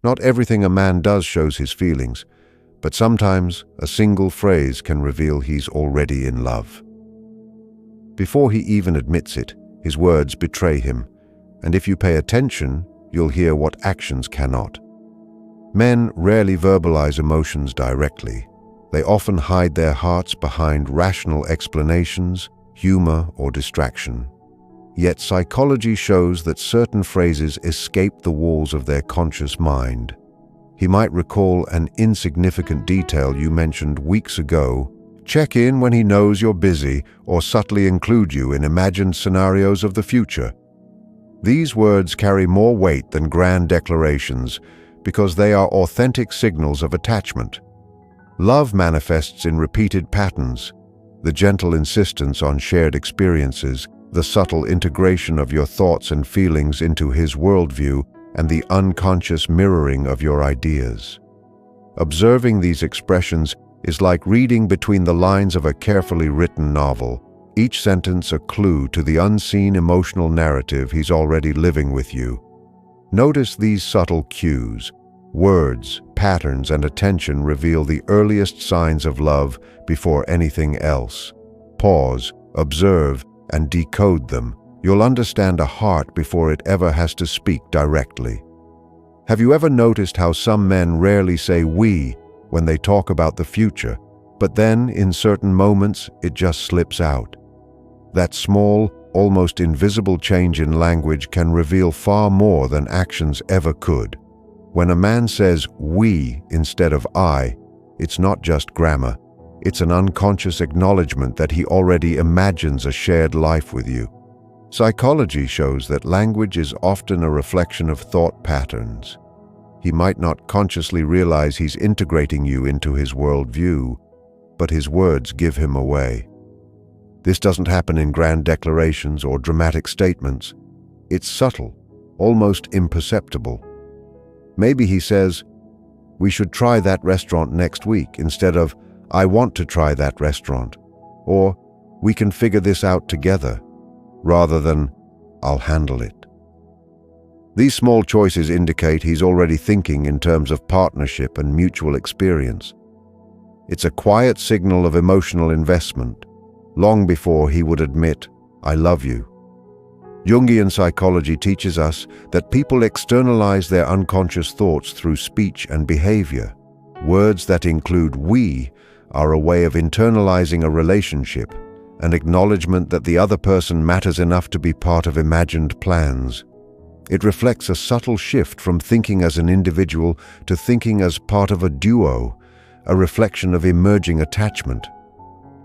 Not everything a man does shows his feelings, but sometimes a single phrase can reveal he's already in love. Before he even admits it, his words betray him, and if you pay attention, you'll hear what actions cannot. Men rarely verbalize emotions directly. They often hide their hearts behind rational explanations, humor, or distraction. Yet psychology shows that certain phrases escape the walls of their conscious mind. He might recall an insignificant detail you mentioned weeks ago, check in when he knows you're busy, or subtly include you in imagined scenarios of the future. These words carry more weight than grand declarations because they are authentic signals of attachment. Love manifests in repeated patterns, the gentle insistence on shared experiences, the subtle integration of your thoughts and feelings into his worldview, and the unconscious mirroring of your ideas. Observing these expressions is like reading between the lines of a carefully written novel, each sentence a clue to the unseen emotional narrative he's already living with you. Notice these subtle cues. Words, patterns, and attention reveal the earliest signs of love before anything else. Pause, observe, and decode them. You'll understand a heart before it ever has to speak directly. Have you ever noticed how some men rarely say "we" when they talk about the future, but then, in certain moments, it just slips out? That small, almost invisible change in language can reveal far more than actions ever could. When a man says "we" instead of "I," it's not just grammar. It's an unconscious acknowledgement that he already imagines a shared life with you. Psychology shows that language is often a reflection of thought patterns. He might not consciously realize he's integrating you into his worldview, but his words give him away. This doesn't happen in grand declarations or dramatic statements. It's subtle, almost imperceptible. Maybe he says, "We should try that restaurant next week," instead of, "I want to try that restaurant," or "We can figure this out together," rather than, "I'll handle it." These small choices indicate he's already thinking in terms of partnership and mutual experience. It's a quiet signal of emotional investment, long before he would admit, "I love you." Jungian psychology teaches us that people externalize their unconscious thoughts through speech and behavior. Words that include "we" are a way of internalizing a relationship, an acknowledgement that the other person matters enough to be part of imagined plans. It reflects a subtle shift from thinking as an individual to thinking as part of a duo, a reflection of emerging attachment.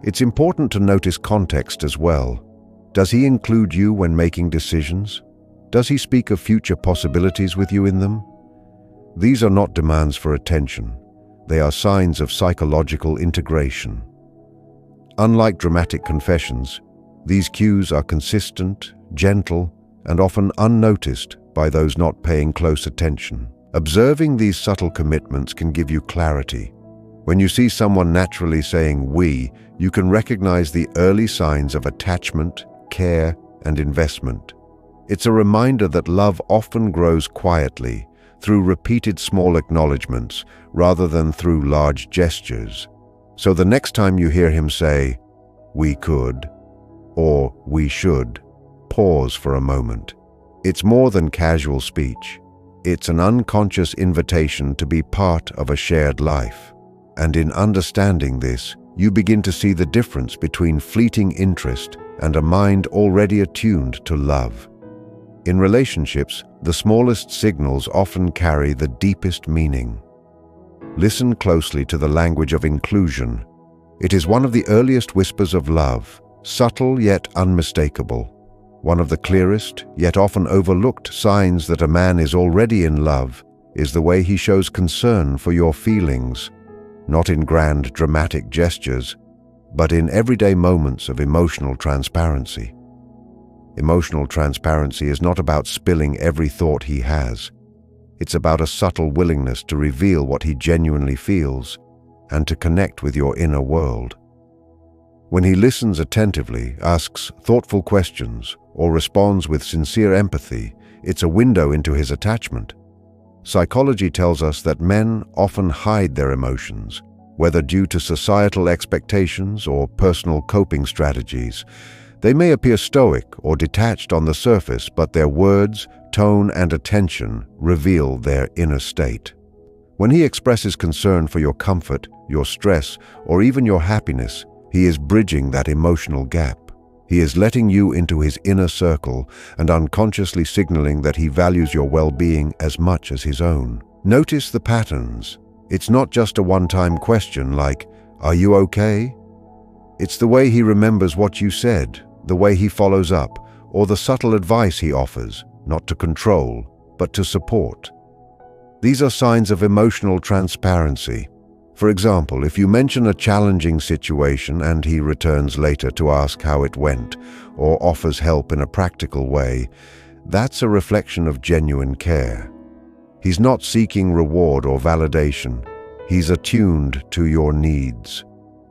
It's important to notice context as well. Does he include you when making decisions? Does he speak of future possibilities with you in them? These are not demands for attention. They are signs of psychological integration. Unlike dramatic confessions, these cues are consistent, gentle, and often unnoticed by those not paying close attention. Observing these subtle commitments can give you clarity. When you see someone naturally saying "we," you can recognize the early signs of attachment, care, and investment. It's a reminder that love often grows quietly, through repeated small acknowledgments, rather than through large gestures. So the next time you hear him say, "We could," or "we should," pause for a moment. It's more than casual speech. It's an unconscious invitation to be part of a shared life. And in understanding this, you begin to see the difference between fleeting interest and a mind already attuned to love. In relationships, the smallest signals often carry the deepest meaning. Listen closely to the language of inclusion. It is one of the earliest whispers of love, subtle yet unmistakable. One of the clearest, yet often overlooked signs that a man is already in love is the way he shows concern for your feelings, not in grand dramatic gestures, but in everyday moments of emotional transparency. Emotional transparency is not about spilling every thought he has. It's about a subtle willingness to reveal what he genuinely feels and to connect with your inner world. When he listens attentively, asks thoughtful questions, or responds with sincere empathy, it's a window into his attachment. Psychology tells us that men often hide their emotions, whether due to societal expectations or personal coping strategies. They may appear stoic or detached on the surface, but their words, tone, and attention reveal their inner state. When he expresses concern for your comfort, your stress, or even your happiness, he is bridging that emotional gap. He is letting you into his inner circle and unconsciously signaling that he values your well-being as much as his own. Notice the patterns. It's not just a one-time question like, "Are you okay?" It's the way he remembers what you said, the way he follows up, or the subtle advice he offers, not to control, but to support. These are signs of emotional transparency. For example, if you mention a challenging situation and he returns later to ask how it went, or offers help in a practical way, that's a reflection of genuine care. He's not seeking reward or validation. He's attuned to your needs.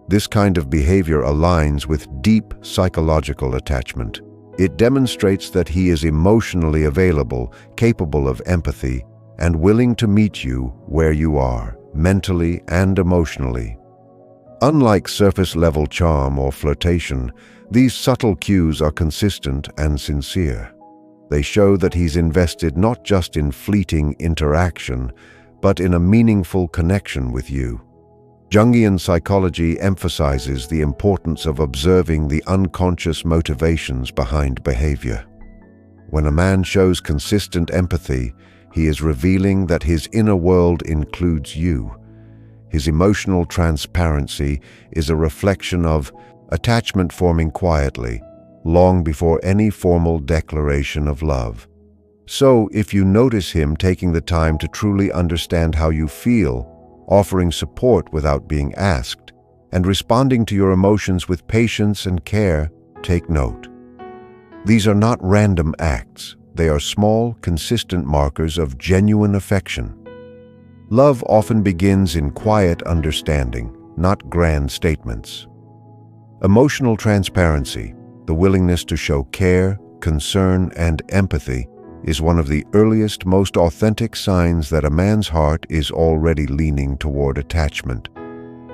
This kind of behavior aligns with deep psychological attachment. It demonstrates that he is emotionally available, capable of empathy, and willing to meet you where you are, mentally and emotionally. Unlike surface-level charm or flirtation, these subtle cues are consistent and sincere. They show that he's invested not just in fleeting interaction, but in a meaningful connection with you. Jungian psychology emphasizes the importance of observing the unconscious motivations behind behavior. When a man shows consistent empathy, he is revealing that his inner world includes you. His emotional transparency is a reflection of attachment forming quietly, long before any formal declaration of love. So, if you notice him taking the time to truly understand how you feel, offering support without being asked, and responding to your emotions with patience and care, take note. These are not random acts. They are small, consistent markers of genuine affection. Love often begins in quiet understanding, not grand statements. Emotional transparency, the willingness to show care, concern, and empathy, is one of the earliest, most authentic signs that a man's heart is already leaning toward attachment.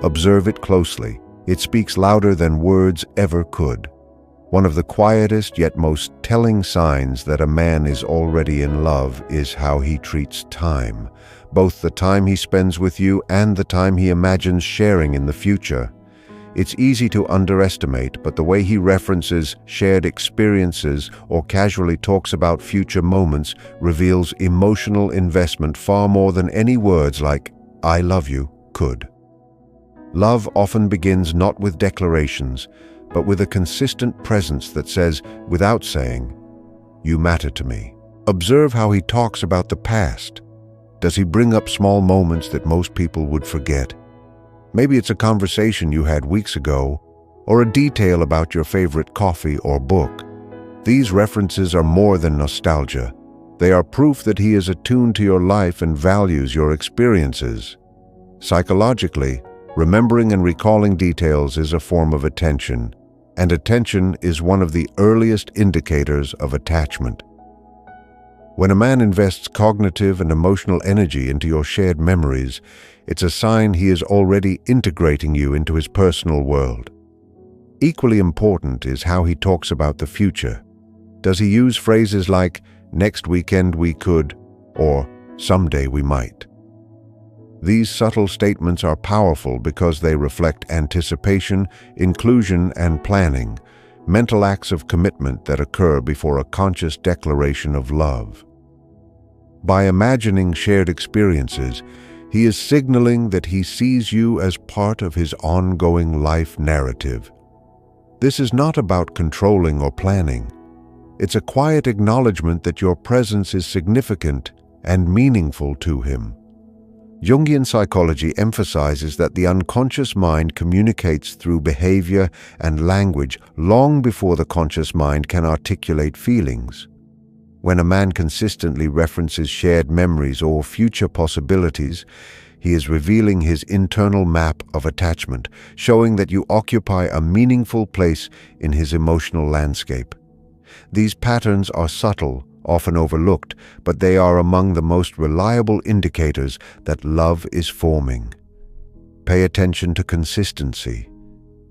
Observe it closely. It speaks louder than words ever could. One of the quietest yet most telling signs that a man is already in love is how he treats time, both the time he spends with you and the time he imagines sharing in the future. It's easy to underestimate, but the way he references shared experiences or casually talks about future moments reveals emotional investment far more than any words like, "I love you," could. Love often begins not with declarations, but with a consistent presence that says, without saying, "You matter to me." Observe how he talks about the past. Does he bring up small moments that most people would forget? Maybe it's a conversation you had weeks ago, or a detail about your favorite coffee or book. These references are more than nostalgia. They are proof that he is attuned to your life and values your experiences. Psychologically, remembering and recalling details is a form of attention, and attention is one of the earliest indicators of attachment. When a man invests cognitive and emotional energy into your shared memories, it's a sign he is already integrating you into his personal world. Equally important is how he talks about the future. Does he use phrases like, "Next weekend we could," or "Someday we might"? These subtle statements are powerful because they reflect anticipation, inclusion, and planning, mental acts of commitment that occur before a conscious declaration of love. By imagining shared experiences, he is signaling that he sees you as part of his ongoing life narrative. This is not about controlling or planning. It's a quiet acknowledgement that your presence is significant and meaningful to him. Jungian psychology emphasizes that the unconscious mind communicates through behavior and language long before the conscious mind can articulate feelings. When a man consistently references shared memories or future possibilities, he is revealing his internal map of attachment, showing that you occupy a meaningful place in his emotional landscape. These patterns are subtle, often overlooked, but they are among the most reliable indicators that love is forming. Pay attention to consistency.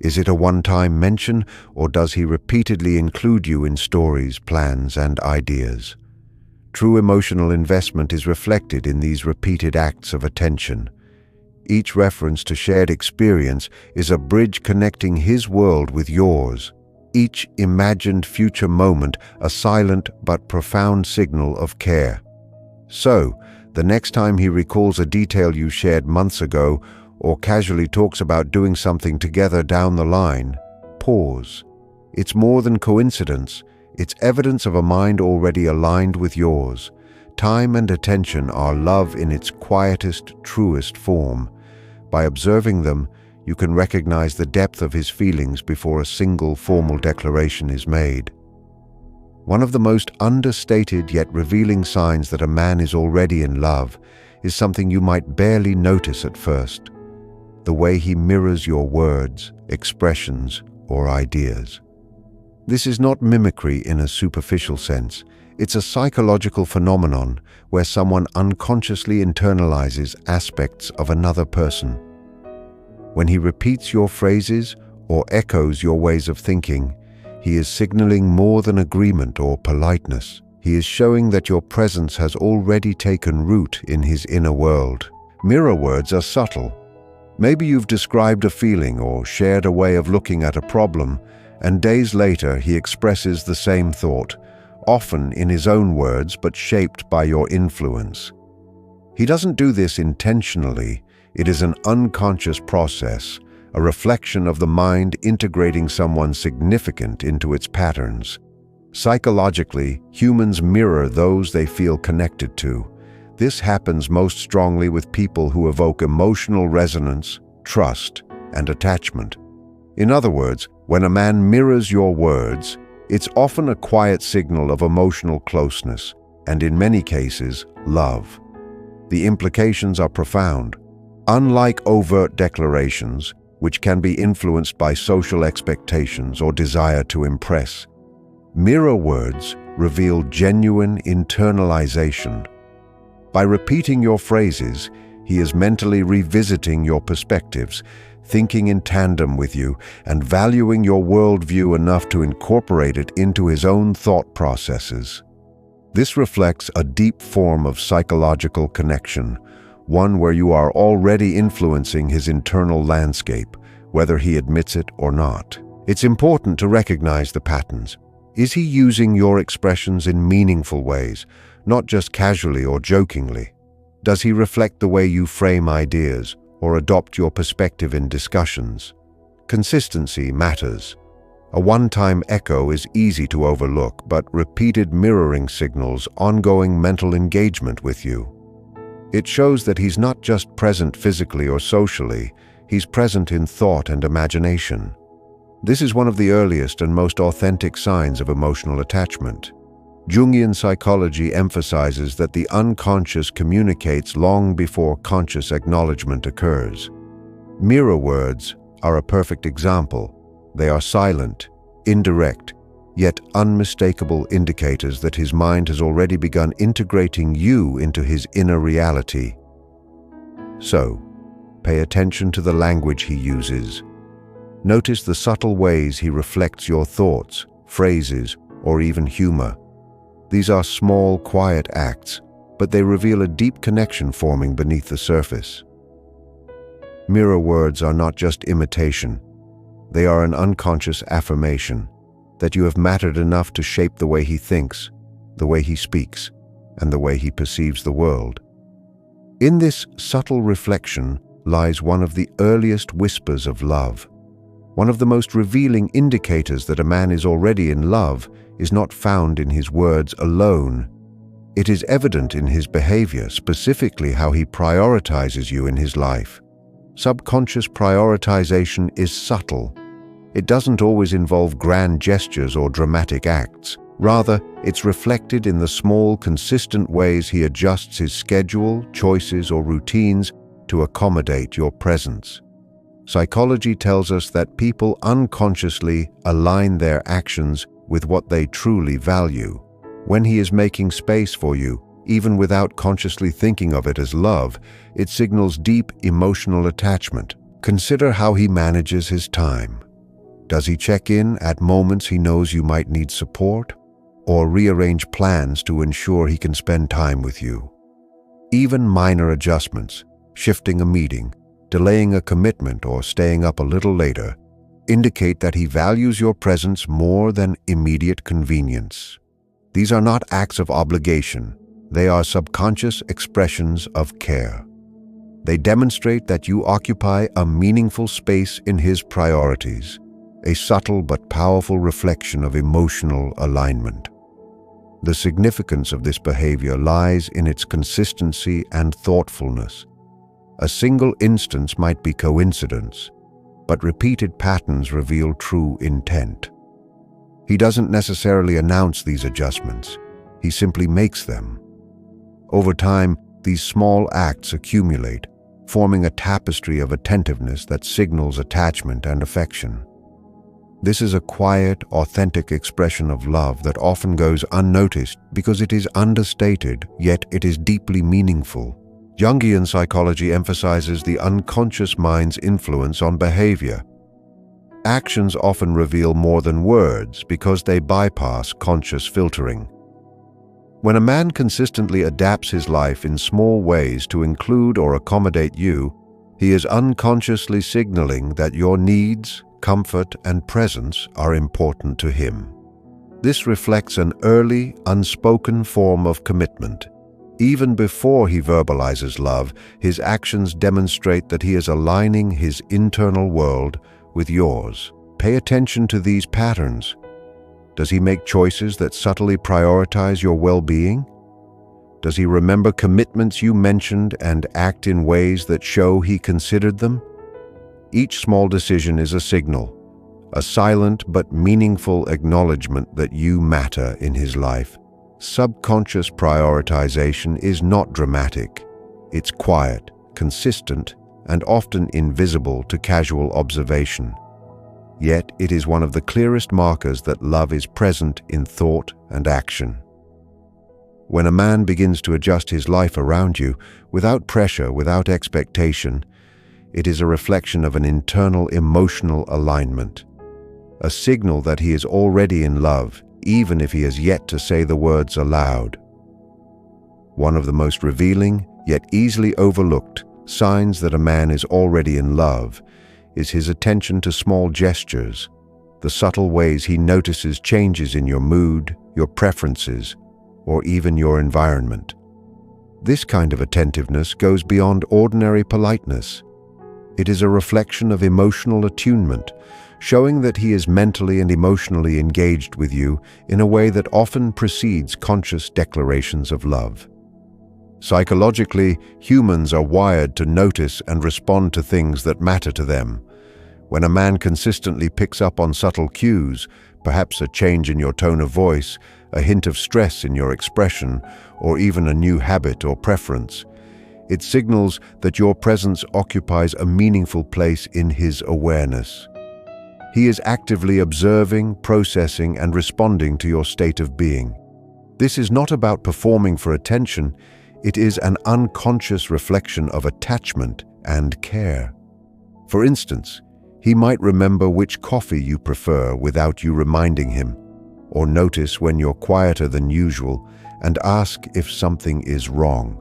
Is it a one-time mention, or does he repeatedly include you in stories, plans, and ideas? True emotional investment is reflected in these repeated acts of attention. Each reference to shared experience is a bridge connecting his world with yours. Each imagined future moment a silent but profound signal of care. So, the next time he recalls a detail you shared months ago or casually talks about doing something together down the line, pause. It's more than coincidence. It's evidence of a mind already aligned with yours. Time and attention are love in its quietest, truest form. By observing them, you can recognize the depth of his feelings before a single formal declaration is made. One of the most understated yet revealing signs that a man is already in love is something you might barely notice at first: the way he mirrors your words, expressions, or ideas. This is not mimicry in a superficial sense. It's a psychological phenomenon where someone unconsciously internalizes aspects of another person. When he repeats your phrases or echoes your ways of thinking, he is signaling more than agreement or politeness. He is showing that your presence has already taken root in his inner world. Mirror words are subtle. Maybe you've described a feeling or shared a way of looking at a problem, and days later he expresses the same thought, often in his own words but shaped by your influence. He doesn't do this intentionally. It is an unconscious process, a reflection of the mind integrating someone significant into its patterns. Psychologically, humans mirror those they feel connected to. This happens most strongly with people who evoke emotional resonance, trust, and attachment. In other words, when a man mirrors your words, it's often a quiet signal of emotional closeness, and in many cases, love. The implications are profound. Unlike overt declarations, which can be influenced by social expectations or desire to impress, mirror words reveal genuine internalization. By repeating your phrases, he is mentally revisiting your perspectives, thinking in tandem with you, and valuing your worldview enough to incorporate it into his own thought processes. This reflects a deep form of psychological connection, one where you are already influencing his internal landscape, whether he admits it or not. It's important to recognize the patterns. Is he using your expressions in meaningful ways, not just casually or jokingly? Does he reflect the way you frame ideas or adopt your perspective in discussions? Consistency matters. A one-time echo is easy to overlook, but repeated mirroring signals ongoing mental engagement with you. It shows that he's not just present physically or socially, he's present in thought and imagination. This is one of the earliest and most authentic signs of emotional attachment. Jungian psychology emphasizes that the unconscious communicates long before conscious acknowledgement occurs. Mirror words are a perfect example. They are silent, indirect, yet unmistakable indicators that his mind has already begun integrating you into his inner reality. So, pay attention to the language he uses. Notice the subtle ways he reflects your thoughts, phrases, or even humor. These are small, quiet acts, but they reveal a deep connection forming beneath the surface. Mirror words are not just imitation. They are an unconscious affirmation that you have mattered enough to shape the way he thinks, the way he speaks, and the way he perceives the world. In this subtle reflection lies one of the earliest whispers of love. One of the most revealing indicators that a man is already in love is not found in his words alone. It is evident in his behavior, specifically how he prioritizes you in his life. Subconscious prioritization is subtle. It doesn't always involve grand gestures or dramatic acts. Rather, it's reflected in the small, consistent ways he adjusts his schedule, choices, or routines to accommodate your presence. Psychology tells us that people unconsciously align their actions with what they truly value. When he is making space for you, even without consciously thinking of it as love, it signals deep emotional attachment. Consider how he manages his time. Does he check in at moments he knows you might need support, or rearrange plans to ensure he can spend time with you? Even minor adjustments, shifting a meeting, delaying a commitment, or staying up a little later, indicate that he values your presence more than immediate convenience. These are not acts of obligation. They are subconscious expressions of care. They demonstrate that you occupy a meaningful space in his priorities, a subtle but powerful reflection of emotional alignment. The significance of this behavior lies in its consistency and thoughtfulness. A single instance might be coincidence, but repeated patterns reveal true intent. He doesn't necessarily announce these adjustments. He simply makes them. Over time, these small acts accumulate, forming a tapestry of attentiveness that signals attachment and affection. This is a quiet, authentic expression of love that often goes unnoticed because it is understated, yet it is deeply meaningful. Jungian psychology emphasizes the unconscious mind's influence on behavior. Actions often reveal more than words because they bypass conscious filtering. When a man consistently adapts his life in small ways to include or accommodate you, he is unconsciously signaling that your needs, comfort, and presence are important to him. This reflects an early, unspoken form of commitment. Even before he verbalizes love, his actions demonstrate that he is aligning his internal world with yours. Pay attention to these patterns. Does he make choices that subtly prioritize your well-being? Does he remember commitments you mentioned and act in ways that show he considered them? Each small decision is a signal, a silent but meaningful acknowledgement that you matter in his life. Subconscious prioritization is not dramatic. It's quiet, consistent, and often invisible to casual observation. Yet it is one of the clearest markers that love is present in thought and action. When a man begins to adjust his life around you, without pressure, without expectation, it is a reflection of an internal emotional alignment, a signal that he is already in love, even if he has yet to say the words aloud. One of the most revealing, yet easily overlooked, signs that a man is already in love is his attention to small gestures, the subtle ways he notices changes in your mood, your preferences, or even your environment. This kind of attentiveness goes beyond ordinary politeness. It is a reflection of emotional attunement, showing that he is mentally and emotionally engaged with you in a way that often precedes conscious declarations of love. Psychologically, humans are wired to notice and respond to things that matter to them. When a man consistently picks up on subtle cues, perhaps a change in your tone of voice, a hint of stress in your expression, or even a new habit or preference, it signals that your presence occupies a meaningful place in his awareness. He is actively observing, processing, and responding to your state of being. This is not about performing for attention. It is an unconscious reflection of attachment and care. For instance, he might remember which coffee you prefer without you reminding him, or notice when you're quieter than usual and ask if something is wrong.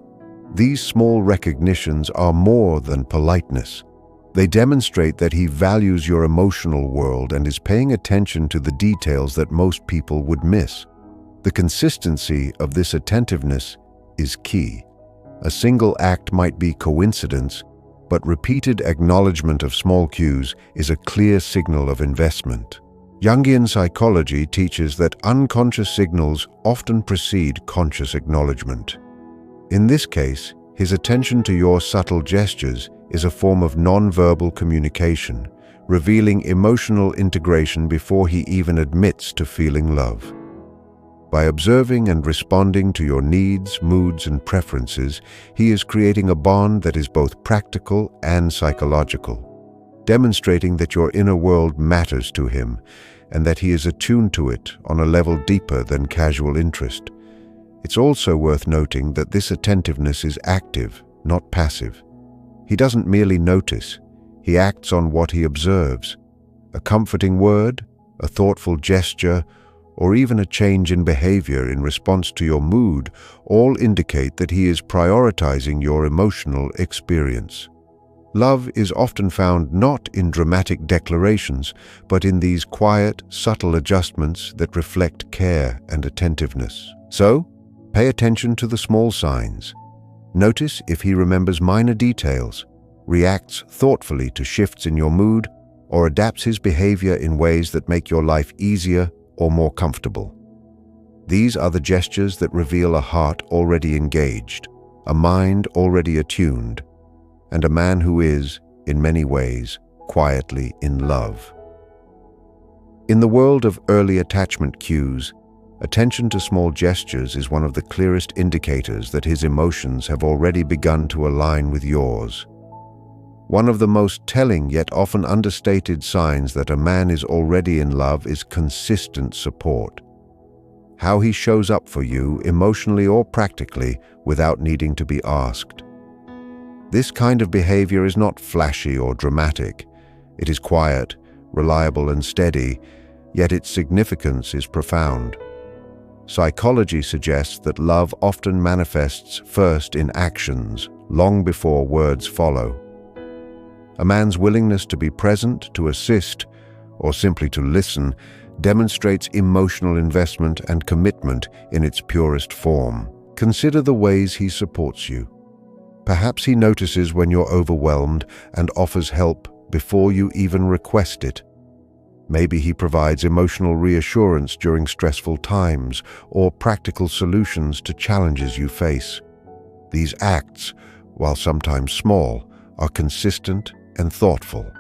These small recognitions are more than politeness. They demonstrate that he values your emotional world and is paying attention to the details that most people would miss. The consistency of this attentiveness is key. A single act might be coincidence, but repeated acknowledgement of small cues is a clear signal of investment. Jungian psychology teaches that unconscious signals often precede conscious acknowledgement. In this case, his attention to your subtle gestures is a form of nonverbal communication, revealing emotional integration before he even admits to feeling love. By observing and responding to your needs, moods, and preferences, he is creating a bond that is both practical and psychological, demonstrating that your inner world matters to him and that he is attuned to it on a level deeper than casual interest. It's also worth noting that this attentiveness is active, not passive. He doesn't merely notice, he acts on what he observes. A comforting word, a thoughtful gesture, or even a change in behavior in response to your mood all indicate that he is prioritizing your emotional experience. Love is often found not in dramatic declarations, but in these quiet, subtle adjustments that reflect care and attentiveness. So, pay attention to the small signs. Notice if he remembers minor details, reacts thoughtfully to shifts in your mood, or adapts his behavior in ways that make your life easier or more comfortable. These are the gestures that reveal a heart already engaged, a mind already attuned, and a man who is, in many ways, quietly in love. In the world of early attachment cues, attention to small gestures is one of the clearest indicators that his emotions have already begun to align with yours. One of the most telling yet often understated signs that a man is already in love is consistent support. How he shows up for you, emotionally or practically, without needing to be asked. This kind of behavior is not flashy or dramatic. It is quiet, reliable, and steady, yet its significance is profound. Psychology suggests that love often manifests first in actions, long before words follow. A man's willingness to be present, to assist, or simply to listen demonstrates emotional investment and commitment in its purest form. Consider the ways he supports you. Perhaps he notices when you're overwhelmed and offers help before you even request it. Maybe he provides emotional reassurance during stressful times or practical solutions to challenges you face. These acts, while sometimes small, are consistent and thoughtful.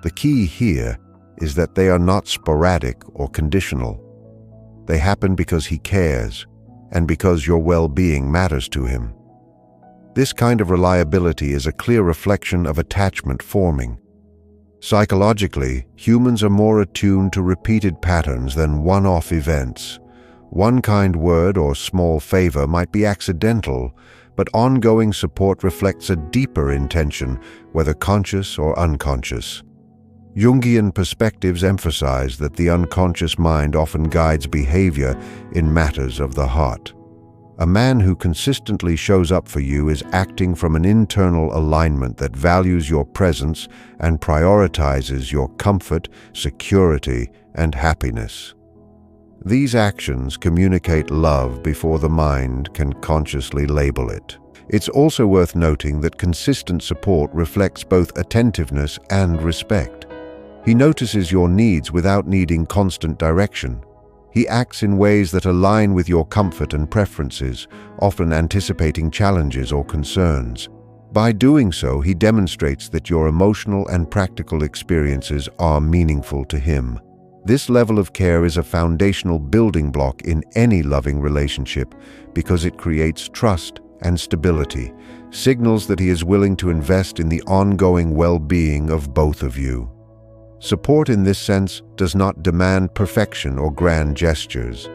The key here is that they are not sporadic or conditional. They happen because he cares and because your well-being matters to him. This kind of reliability is a clear reflection of attachment forming. Psychologically, humans are more attuned to repeated patterns than one-off events. One kind word or small favor might be accidental, but ongoing support reflects a deeper intention, whether conscious or unconscious. Jungian perspectives emphasize that the unconscious mind often guides behavior in matters of the heart. A man who consistently shows up for you is acting from an internal alignment that values your presence and prioritizes your comfort, security, and happiness. These actions communicate love before the mind can consciously label it. It's also worth noting that consistent support reflects both attentiveness and respect. He notices your needs without needing constant direction. He acts in ways that align with your comfort and preferences, often anticipating challenges or concerns. By doing so, he demonstrates that your emotional and practical experiences are meaningful to him. This level of care is a foundational building block in any loving relationship because it creates trust and stability, signals that he is willing to invest in the ongoing well-being of both of you. Support in this sense does not demand perfection or grand gestures.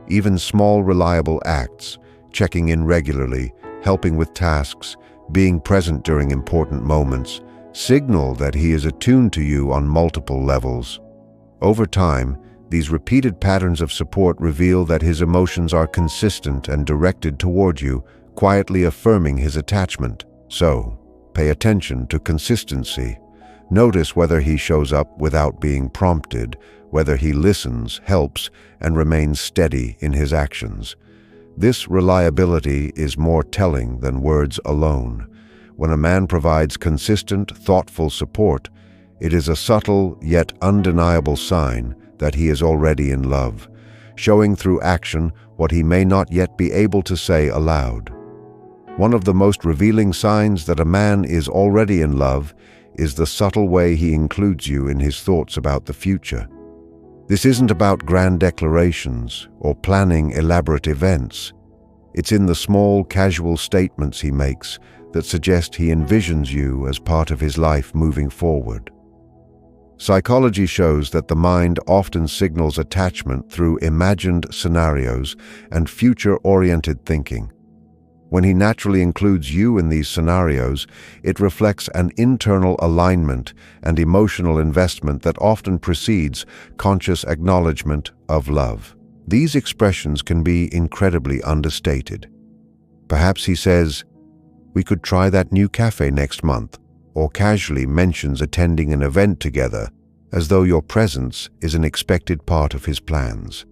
Even small, reliable acts, checking in regularly, helping with tasks, being present during important moments, signal that he is attuned to you on multiple levels. Over time, these repeated patterns of support reveal that his emotions are consistent and directed toward you, quietly affirming his attachment. So, pay attention to consistency. Notice whether he shows up without being prompted, whether he listens, helps, and remains steady in his actions. This reliability is more telling than words alone. When a man provides consistent, thoughtful support, it is a subtle yet undeniable sign that he is already in love, showing through action what he may not yet be able to say aloud. One of the most revealing signs that a man is already in love is the subtle way he includes you in his thoughts about the future. This isn't about grand declarations or planning elaborate events. It's in the small, casual statements he makes that suggest he envisions you as part of his life moving forward. Psychology shows that the mind often signals attachment through imagined scenarios and future-oriented thinking. When he naturally includes you in these scenarios, it reflects an internal alignment and emotional investment that often precedes conscious acknowledgement of love. These expressions can be incredibly understated. Perhaps he says, "We could try that new cafe next month," or casually mentions attending an event together, as though your presence is an expected part of his plans.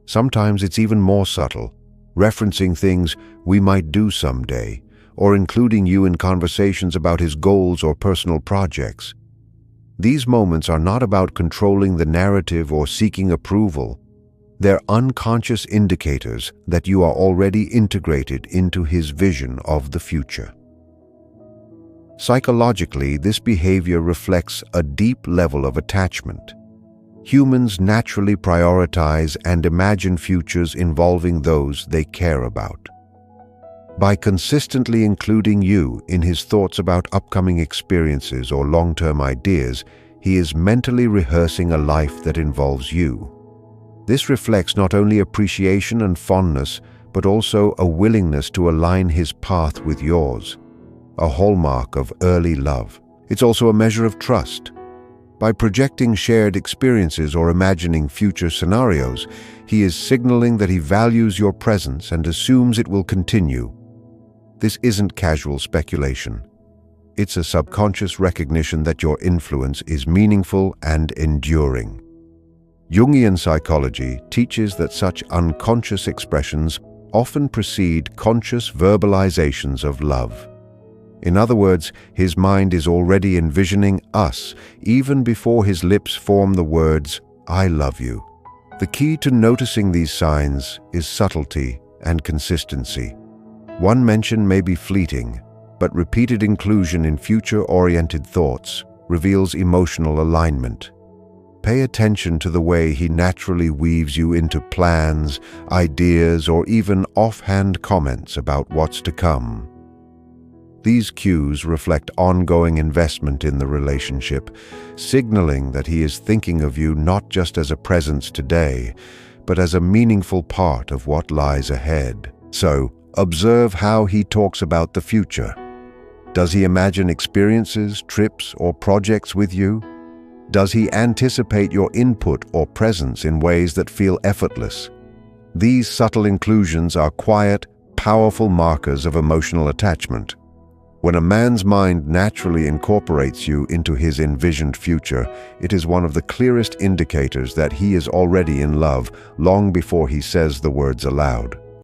Sometimes it's even more subtle, referencing things we might do someday, or including you in conversations about his goals or personal projects. These moments are not about controlling the narrative or seeking approval. They're unconscious indicators that you are already integrated into his vision of the future. Psychologically, this behavior reflects a deep level of attachment. Humans naturally prioritize and imagine futures involving those they care about. By consistently including you in his thoughts about upcoming experiences or long-term ideas, he is mentally rehearsing a life that involves you. This reflects not only appreciation and fondness, but also a willingness to align his path with yours, a hallmark of early love. It's also a measure of trust. By projecting shared experiences or imagining future scenarios, he is signaling that he values your presence and assumes it will continue. This isn't casual speculation. It's a subconscious recognition that your influence is meaningful and enduring. Jungian psychology teaches that such unconscious expressions often precede conscious verbalizations of love. In other words, his mind is already envisioning us even before his lips form the words, "I love you." The key to noticing these signs is subtlety and consistency. One mention may be fleeting, but repeated inclusion in future-oriented thoughts reveals emotional alignment. Pay attention to the way he naturally weaves you into plans, ideas, or even offhand comments about what's to come. These cues reflect ongoing investment in the relationship, signaling that he is thinking of you not just as a presence today, but as a meaningful part of what lies ahead. So, observe how he talks about the future. Does he imagine experiences, trips, or projects with you? Does he anticipate your input or presence in ways that feel effortless? These subtle inclusions are quiet, powerful markers of emotional attachment. When a man's mind naturally incorporates you into his envisioned future, it is one of the clearest indicators that he is already in love long before he says the words aloud.